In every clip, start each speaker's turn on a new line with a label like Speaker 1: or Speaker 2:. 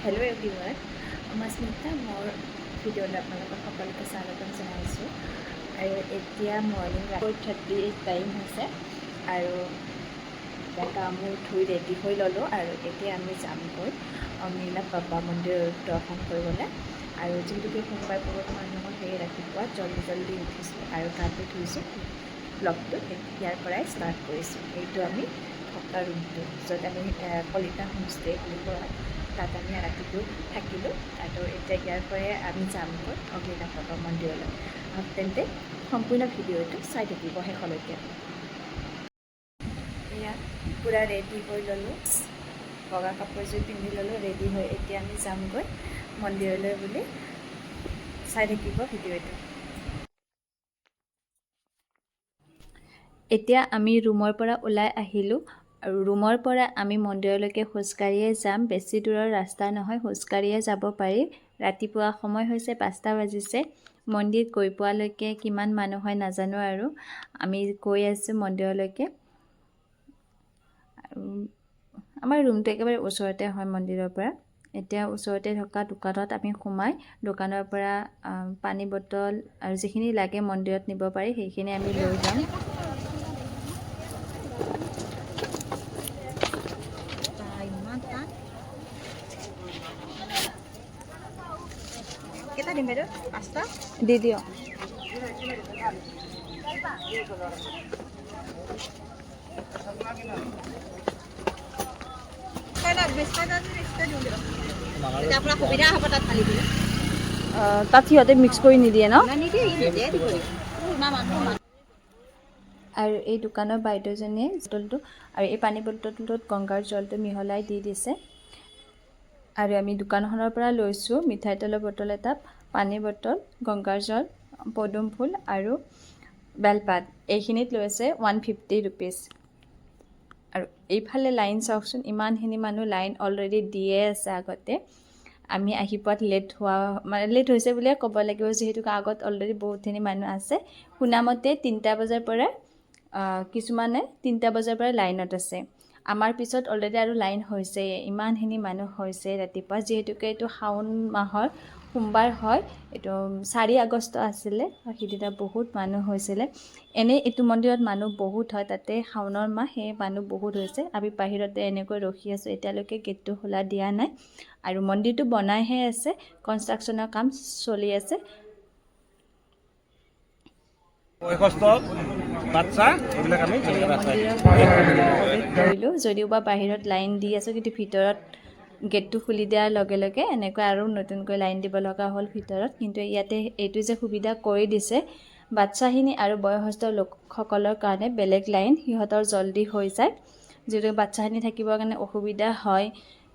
Speaker 1: Hello' everyone, মই স্মিতা। মোৰ ভিডিঅ'লৈ আপোনালোকক সকলোকে স্বাগতম জনাইছোঁ। আৰু এতিয়া মৰ্ণিং 4:38 টাইম হৈছে আৰু এতিয়া গা মূৰ ধুই ৰেডি হৈ ল'লোঁ আৰু এতিয়া আমি যামগৈ অগ্নিনাথ বাবা মন্দিৰ দৰ্শন কৰিবলৈ। আৰু যিহেতুকে সোমবাৰ বহুত মানুহৰ সেই ৰাতিপুৱা জল্দি উঠিছোঁ আৰু গাটো ধুইছোঁ। ব্লগটো ইয়াৰ পৰাই ষ্টাৰ্ট কৰিছোঁ। এইটো আমি থকা ৰুমটো য'ত আমি কলিতা হোমষ্টে বুলি কোৱা, তাত আমি ৰাতিটো থাকিলোঁ আৰু এতিয়া ইয়াৰ পৰাই আমি যামগৈ অগ্নিনাথ বাবা মন্দিৰলৈ। তেন্তে সম্পূৰ্ণ ভিডিঅ'টো চাই থাকিব শেষলৈকে। এয়া পূৰা ৰেডি হৈ ল'লোঁ, বগা কাপোৰযোৰ পিন্ধি ল'লোঁ, ৰেডি হৈ এতিয়া আমি যামগৈ মন্দিৰলৈ বুলি। চাই থাকিব ভিডিঅ'টো। এতিয়া আমি ৰুমৰ পৰা ওলাই আহিলোঁ আৰু ৰুমৰ পৰা আমি মন্দিৰলৈকে খোজকাঢ়িয়ে যাম। বেছি দূৰৰ ৰাস্তা নহয়, খোজকাঢ়িয়ে যাব পাৰি। ৰাতিপুৱা সময় হৈছে 5টা বাজিছে। মন্দিৰত গৈ পোৱালৈকে কিমান মানুহ হয় নাজানো আৰু আমি গৈ আছোঁ মন্দিৰলৈকে। আমাৰ ৰুমটো একেবাৰে ওচৰতে হয় মন্দিৰৰ পৰা। এতিয়া ওচৰতে থকা দোকানত আমি সোমাই দোকানৰ পৰা পানী বটল আৰু যিখিনি লাগে মন্দিৰত নিব পাৰি সেইখিনি আমি লৈ যাম। কেইটা দিম বাইদেউ? 5টা দি দিয়ক। তাত সিহঁতে মিক্স কৰি নিদিয়ে ন? আৰু এই দোকানৰ বাইদেউজনীয়ে বটলটো আৰু এই পানী বটলটোত গংগাৰ জলটো মিহলাই দি দিছে। আৰু আমি দোকানখনৰ পৰা লৈছোঁ মিঠাই তেলৰ বটল এটা, পানী বটল, গংগাৰ জল, পদুম ফুল আৰু বেলপাত। এইখিনিত লৈছে 150 ৰুপিজ। আৰু এইফালে লাইন চাওকচোন, ইমানখিনি মানুহ লাইন অলৰেডি দিয়ে আছে আগতে। আমি আহি পোৱাত লেট হৈছে বুলিয়ে ক'ব লাগিব, যিহেতুকে আগত অলৰেডি বহুতখিনি মানুহ আছে। শুনামতে 3টা বজাৰ পৰা কিছুমানে 3টা বজাৰ পৰা লাইনত আছে। আমাৰ পিছত অলৰেডি আৰু লাইন হৈছে, ইমানখিনি মানুহ হৈছে ৰাতিপুৱা। যিহেতুকে এইটো শাওণ মাহৰ সোমবাৰ হয়, এইটো 4 আগষ্ট আছিলে, সিদিনা বহুত মানুহ হৈছিলে। এনেই এইটো মন্দিৰত মানুহ বহুত হয়, তাতে শাওণৰ মাহ, সেই মানুহ বহুত হৈছে। আমি বাহিৰতে এনেকৈ ৰখি আছোঁ, এতিয়ালৈকে গেটটো খোলা দিয়া নাই। আৰু মন্দিৰটো বনাইহে আছে, কনষ্ট্ৰাকশ্যনৰ কাম চলি আছে। কৰিলোঁ যদিও বা বাহিৰত লাইন দি আছোঁ, কিন্তু ভিতৰত গেটটো খুলি দিয়াৰ লগে লগে এনেকৈ আৰু নতুনকৈ লাইন দিব লগা হ'ল ভিতৰত। কিন্তু ইয়াতে এইটো যে সুবিধা কৰি দিছে বাচ্ছাখিনি আৰু বয়সস্থ লোকসকলৰ কাৰণে বেলেগ লাইন, সিহঁতৰ জল্দি হৈ যায়। যিহেতু বাচ্ছাখিনি থাকিবৰ কাৰণে অসুবিধা হয়,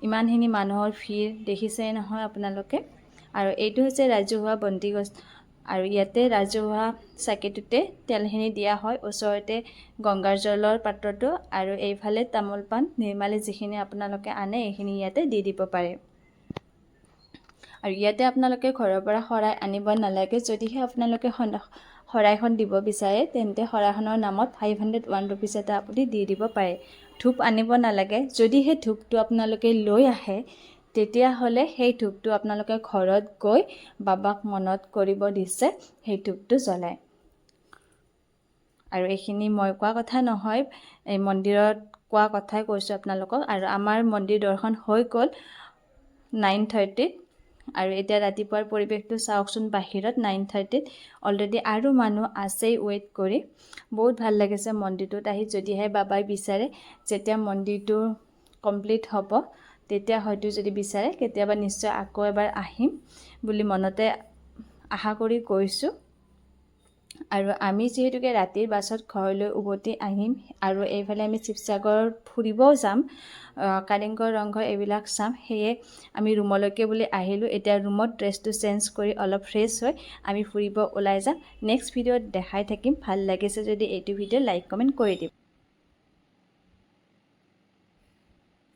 Speaker 1: ইমানখিনি মানুহৰ ভিৰ দেখিছেই নহয় আপোনালোকে। আৰু এইটো হৈছে ৰাজহুৱা বন্তিগছ আৰু ইয়াতে ৰাজহুৱা চাকিটোতে তেলখিনি দিয়া হয়। ওচৰতে গংগাৰ জলৰ পাত্ৰটো আৰু এইফালে তামোল পাণ নিৰ্মালি যিখিনি আপোনালোকে আনে এইখিনি ইয়াতে দি দিব পাৰে। আৰু ইয়াতে আপোনালোকে ঘৰৰ পৰা শৰাই আনিব নালাগে। যদিহে আপোনালোকে শৰাইখন দিব বিচাৰে তেন্তে শৰাইখনৰ নামত 501 ৰুপিজ এটা আপুনি দি দিব পাৰে। ধূপ আনিব নালাগে। যদিহে ধূপটো আপোনালোকে লৈ আহে তেতিয়াহ'লে সেই ধূপটো আপোনালোকে ঘৰত গৈ বাবাক মনত কৰিব দিছে সেই ধূপটো জ্বলায়। আৰু এইখিনি মই কোৱা কথা নহয়, এই মন্দিৰত কোৱা কথাই কৈছোঁ আপোনালোকক। আৰু আমাৰ মন্দিৰ দৰ্শন হৈ গ'ল 9:30 আৰু এতিয়া ৰাতিপুৱাৰ পৰিৱেশটো চাওকচোন বাহিৰত 9:30 অলৰেডি আৰু মানুহ আছেই ৱেইট কৰি। বহুত ভাল লাগিছে মন্দিৰটোত আহি। যদিহে বাবাই বিচাৰে যেতিয়া মন্দিৰটো কমপ্লিট হ'ব তেতিয়া হয়তো যদি বিচাৰে কেতিয়াবা নিশ্চয় আকৌ এবাৰ আহিম বুলি মনতে আশা কৰি গৈছোঁ। আৰু আমি যিহেতুকে ৰাতিৰ বাছত ঘৰলৈ উভতি আহিম আৰু এইফালে আমি শিৱসাগৰ ফুৰিবও যাম, কাৰেংঘৰ ৰংঘৰ এইবিলাক চাম, সেয়ে আমি ৰুমলৈকে বুলি আহিলোঁ। এতিয়া ৰুমত ড্ৰেছটো চেঞ্জ কৰি অলপ ফ্ৰেছ হৈ আমি ফুৰিব ওলাই যাম। নেক্সট ভিডিঅ'ত দেখাই থাকিম। ভাল লাগিছে যদি এইটো ভিডিঅ' লাইক কমেণ্ট কৰি দিম।